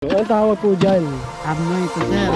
Ang tawag po dyan? Amoy ito, sir.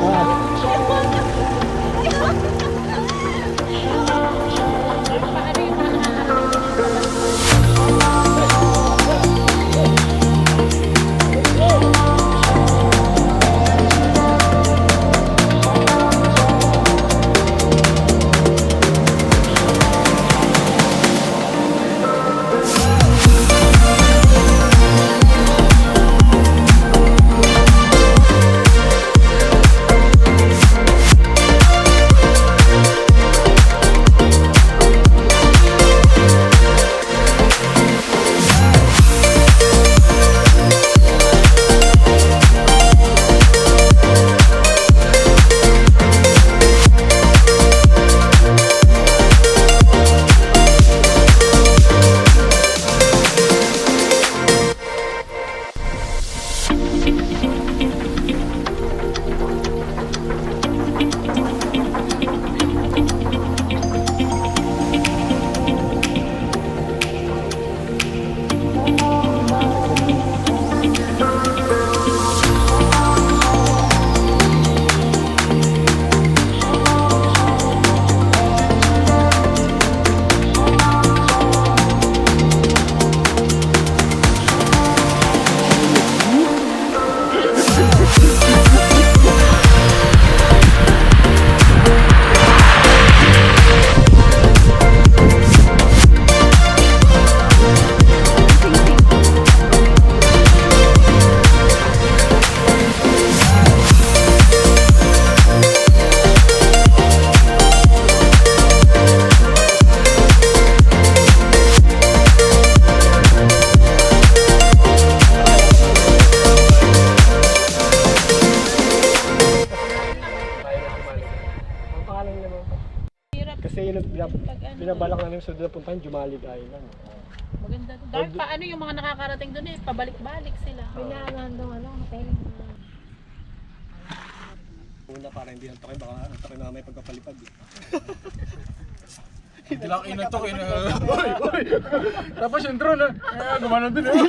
Kasi binabalak namin sa doon na puntahan, Jumalig Island. Maganda doon. Dahil paano yung mga nakakarating doon eh, pabalik-balik sila. Kailangan daw hotel. Una para hindi ang toke, baka ang toke na may pagpapalipad. Hindi lang inatok eh. Tapos yung drone gumana din eh.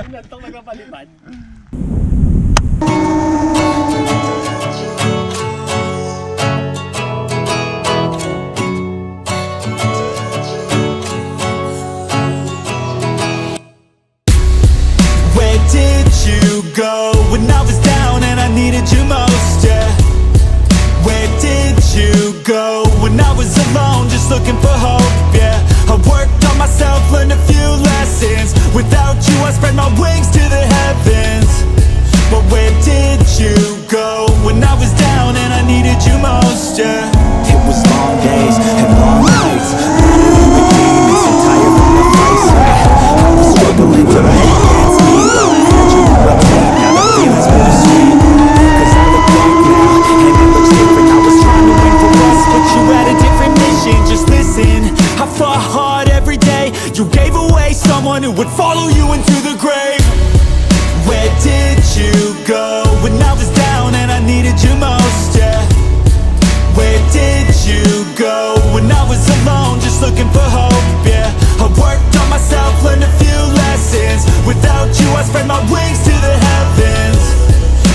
Inantok nagpapalipad. Go when I was down and I needed you most, yeah. Where did you go when I was alone, just looking for hope, yeah. I worked on myself, learned a few lessons. Without you I spread my wings to the heavens. But where did you go when I was down and I needed you most, yeah. It was long days and long nights, battling the demons and tired from the fights, yeah. I was struggling to make ends meet, but I had you on my team. Now the feeling's bittersweet, 'cause I look back now and it looks different. I was trying to win for us, but you had a different mission. Just listen, I fought hard every day. You gave away someone who would follow you into the grave. Where did you go when I was down and I needed you most, yeah. Where did you go when I was alone, just looking for hope, yeah. I worked on myself, learned a few lessons. Without you I spread my wings to the heavens.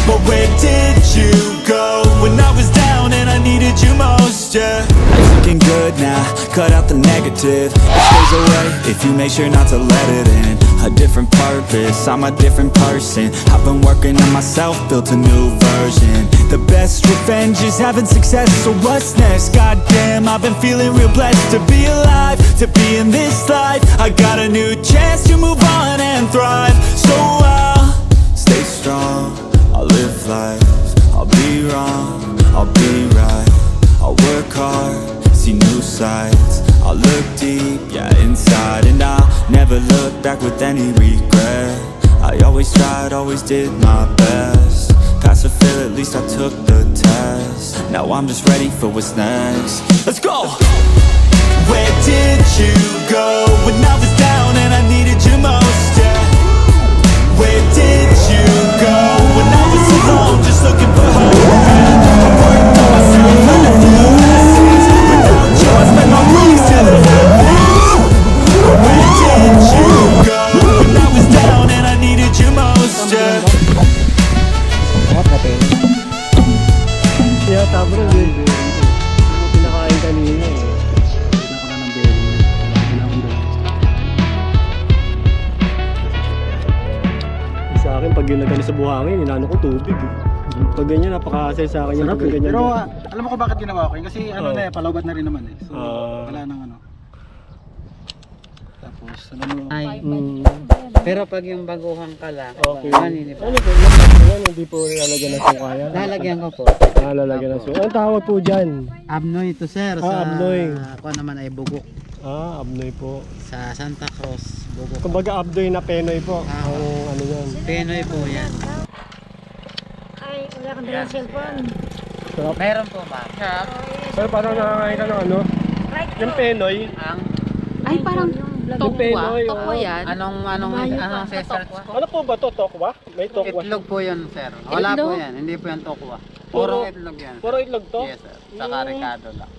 But where did you go when I was down and I needed you most, yeah. I'm looking good now, cut out the negative. It stays away if you make sure not to let it in. A different purpose, I'm a different person. I've been working on myself, built a new version. The best revenge is having success, so what's next? Goddamn, I've been feeling real blessed to be alive, to be in this life. I got a new chance to move on and thrive. So I'll stay strong, I'll live life. I'll be wrong, I'll be right. I'll work hard, see new sights. I'll look deep, yeah, inside. And I'll never look back with any regret. I always tried, always did my best. Pass or fail, at least I took the test. Now I'm just ready for what's next. Let's go! Where did you go when I was down and I needed you most, yeah. Where did you go when I was alone, just looking for hope, yeah. I worked on myself, learned a few lessons. Without you I spent my weeks to the heavens. Where did you go when I was down and I needed you most, yeah. bro, hindi. Hindi mo pinakain kanina eh. Kailan ko na ng berry. Kailan akong dala. Sa akin, pag yun nagano sa buhangin, inano ko tubig eh. Pag ganyan, napaka-asay sa akin yung Sarap pag eh. ganyan. Pero alam mo kung bakit ginawa ko yun? Kasi ano Oo. na eh, palawbat na rin naman eh. So Ah. wala nang ano. Tapos alam mo, Ay, pero pag yung baguhan ka lang, Okay. maninipa. Ano po, yan, hindi po lalagyan ng suka yan. Lalagyan ko po. Lalagyan ng suka. Anong tawag po dyan? Abnoy ito sir. Ah, abnoy. Ako naman ay bugok. Abnoy po. Sa Santa Cruz, bugok. Kumbaga abdoy na penoy po. Ah. Ang ano yan. Penoy po yan. Ay, wala kang dalang cellphone. Sarap. Meron po ma'am. Pero parang nakakain ka ng ano? Yung penoy. Ang Ay, parang Yung penoy. tokwa yan. anong search ko? Ano po ba to? Tokwa? May tokwa. Itlog po yun sir. Wala po Itlog? yan. Hindi po yan tokwa. Puro- Puro itlog yan. Puro itlog to? Yes sir. Saka Ricardo lang.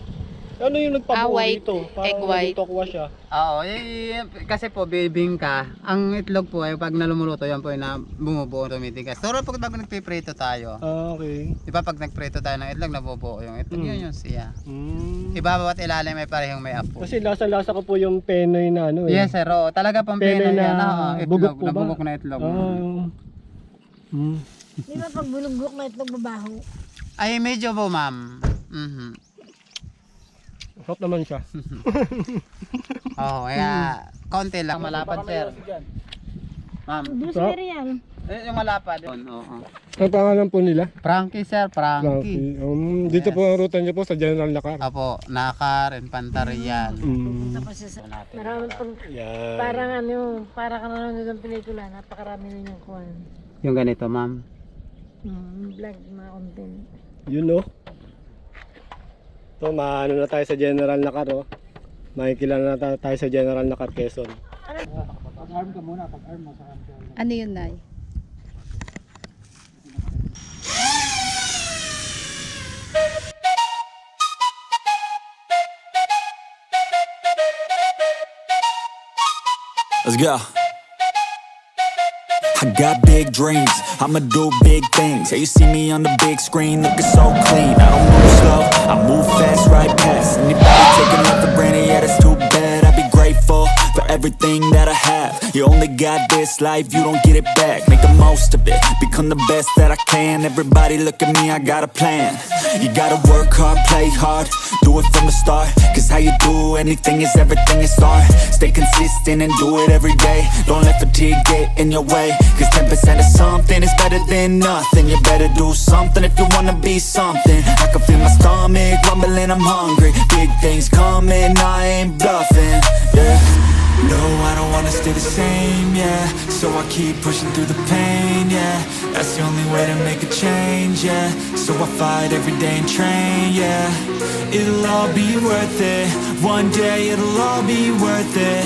Ano yung nagpabuo white, dito? egg Parang white. tokwa siya. Oo, kasi po bibingka, ang itlog po ay pag nalumuluto yan po ay na bumubuo tumitigas. So pag nagpiprito tayo, Okay. di ba pag nagprito tayo ng itlog nabubuo yung itlog, yun yung siya. Mm. Ibabawat ilalim ay parehong may apo. Kasi lasa-lasa ko po yung penoy na ano eh. Yes sir, oo. Talaga pang Penoy pena na yan. Oo, bugok itlog, po ba? nabugok na itlog. Di ba pag bulugok na itlog babaho? Ay medyo po ma'am. Sarap naman siya. Oo, kaya konti lang malapad sir. Ma'am, Doon Sarap. sa real. yung malapad. Oo. Ang pangalan po nila? Frankie sir, Frankie. Frankie. Dito po ang ruta niyo po sa General Nakar. Apo, Nakar, Infantarian. Tapos sa maraming pang, Yan. parang ano, para ka nanonood ng pelikula, napakarami na niyang kuhan. Yung ganito ma'am. Vlog, mga content. Yun no. So maano na tayo sa General Nakar oh. Makikilala na tayo sa General Nakar, Quezon. pag-arm ka muna, pag-arm mo sa kanila. Ano yun, Nay? Let's go. I got big dreams, I'ma do big things. Yeah, you see me on the big screen, looking so clean. I don't move slow, I move fast, right past anybody taking it for granted, yeah, that's too bad. I'd be grateful for everything that I have. You only got this life, you don't get it back. Make the most of it, become the best that I can. Everybody look at me, I got a plan. You gotta work hard, play hard, do it from the start. Cause how you do anything is everything, it's art. Stay consistent and do it every day. Don't let fatigue get in your way. Cause 10% of something is better than nothing. You better do something if you wanna be something. I can feel my stomach rumbling, I'm hungry. Big things coming, I ain't bluffing, yeah. No, I don't wanna stay the same, yeah. So I keep pushing through the pain, yeah. That's the only way to make a change, yeah. So I fight every day and train, yeah. It'll all be worth it. One day it'll all be worth it.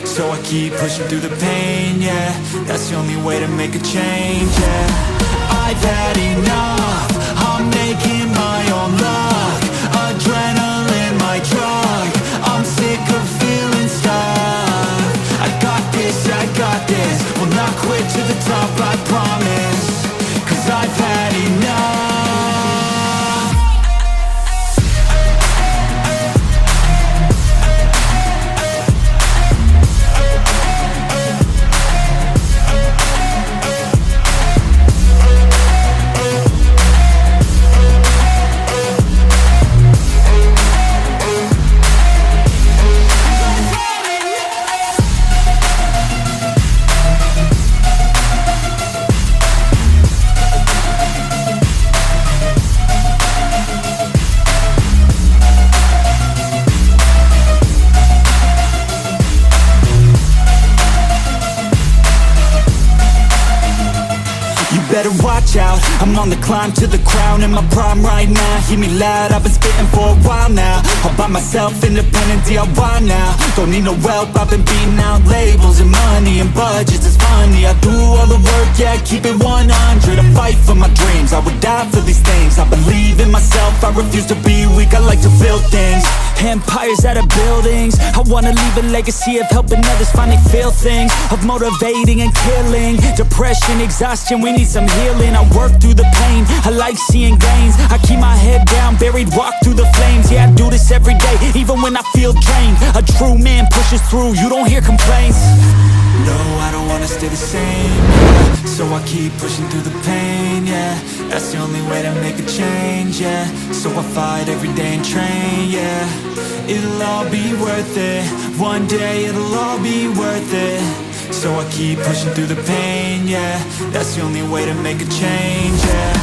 So I keep pushing through the pain, yeah. That's the only way to make a change, yeah. I've had enough, I'm making my own luck. Adrenaline, my drug, I'm sick of feeling stuck. I got this, will not quit to the top, I promise. Cause I've had enough. Better watch out, I'm on the climb to the crown. In my prime right now, hear me loud, I've been spitting for a while now. All by myself, independent DIY now. Don't need no help, I've been beating out labels and money and budgets, it's funny. I do all the work, yeah, keep it 100. I fight for my dreams, I would die for these things. I believe in myself, I refuse to be weak, I like to build things. Empires out of buildings, I wanna leave a legacy of helping others find they feel things. Of motivating and killing, depression, exhaustion, we need need some healing, I work through the pain. I like seeing gains, I keep my head down, buried, walk through the flames. Yeah, I do this every day, even when I feel drained. A true man pushes through, you don't hear complaints. No, I don't wanna stay the same, yeah. So I keep pushing through the pain, yeah. That's the only way to make a change, yeah. So I fight every day and train, yeah. It'll all be worth it, one day it'll all be worth it. So I keep pushing through the pain, yeah. That's the only way to make a change, yeah.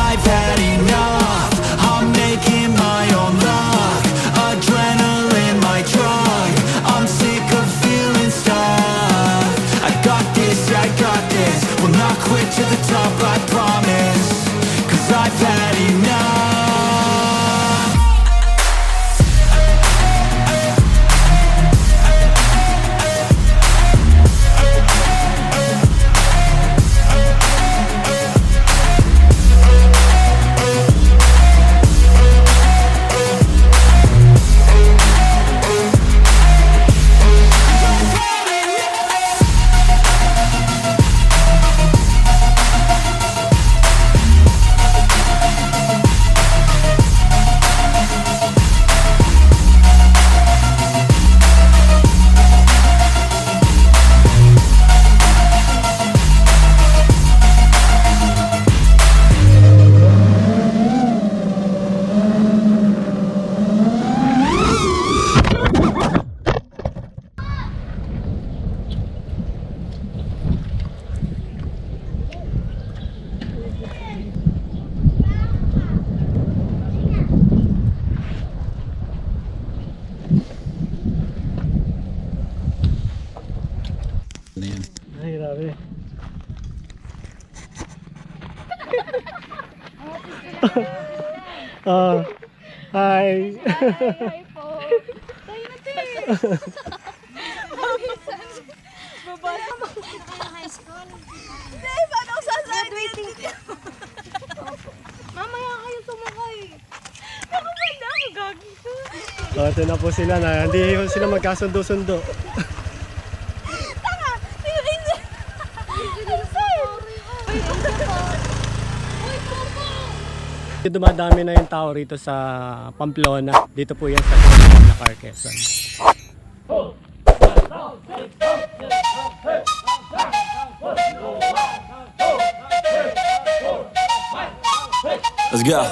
I've had enough, I'm making my own luck. Adrenaline, my drug, I'm sick of feeling stuck. I got this, yeah, I got this. Will not quit to the top, I promise. Cause I've had enough. Ay, grabe. Hi. Hi po. Tayo natin. Babasa mo. High school. Dave, ano sasabihin? Mamaya kayo sumakay. Ako ba na? Gagi ko. Ito na po sila na. Hindi po sila magkasundo-sundo. Tanga! Tingin! Dumadami na yung tao rito sa Pamplona. Dito po yan sa Nakar, Quezon. Let's go.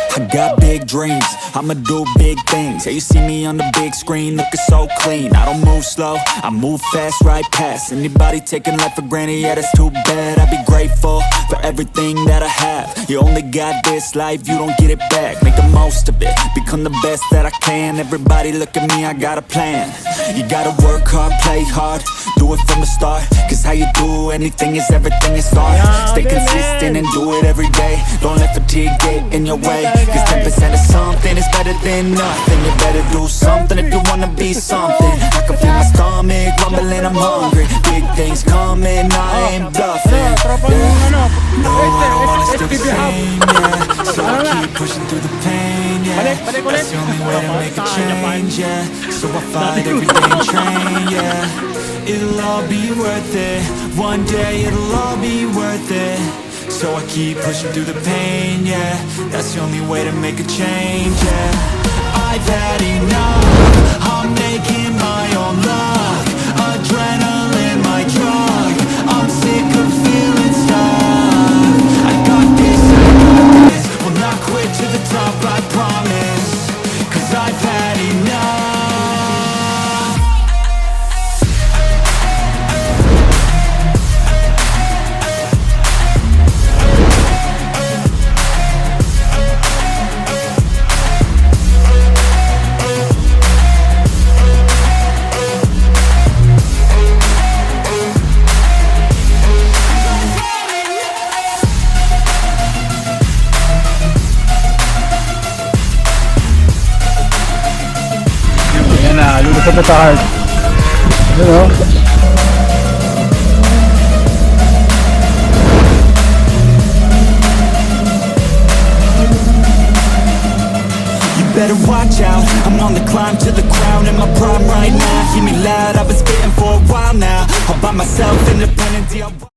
I got big dreams, I'ma do big things. Yeah, you see me on the big screen, looking so clean. I don't move slow, I move fast, right past anybody taking life for granted, yeah, that's too bad. I'd be grateful for everything that I have. You only got this life, you don't get it back. Make the most of it, become the best that I can. Everybody look at me, I got a plan. You gotta work hard, play hard, do it from the start. Cause how you do anything is everything you start. Stay consistent and do it every day. Don't let fatigue get in your way. Cause 10% of something is better than nothing. You better do something if you wanna be something. I can feel my stomach rumbling, I'm hungry. Big things coming, I ain't bluffing, yeah. No, I don't wanna stay the same, yeah. So I keep pushing through the pain, yeah. That's the only way to make a change, yeah. So I fight every day and train, yeah. It'll all be worth it, one day it'll all be worth it. So I keep pushing through the pain, yeah. That's the only way to make a change, yeah. I've had enough, I'm making my own luck. Adrenaline, my drug, I'm sick of feeling stuck. I got this, will not quit to the top, I promise. Cause I've had enough. Lulusot na sa heart. You know? You better watch out, I'm on the climb to the crown. In my prime right now, hear me loud, I've been spitting for a while now. All by myself, independent,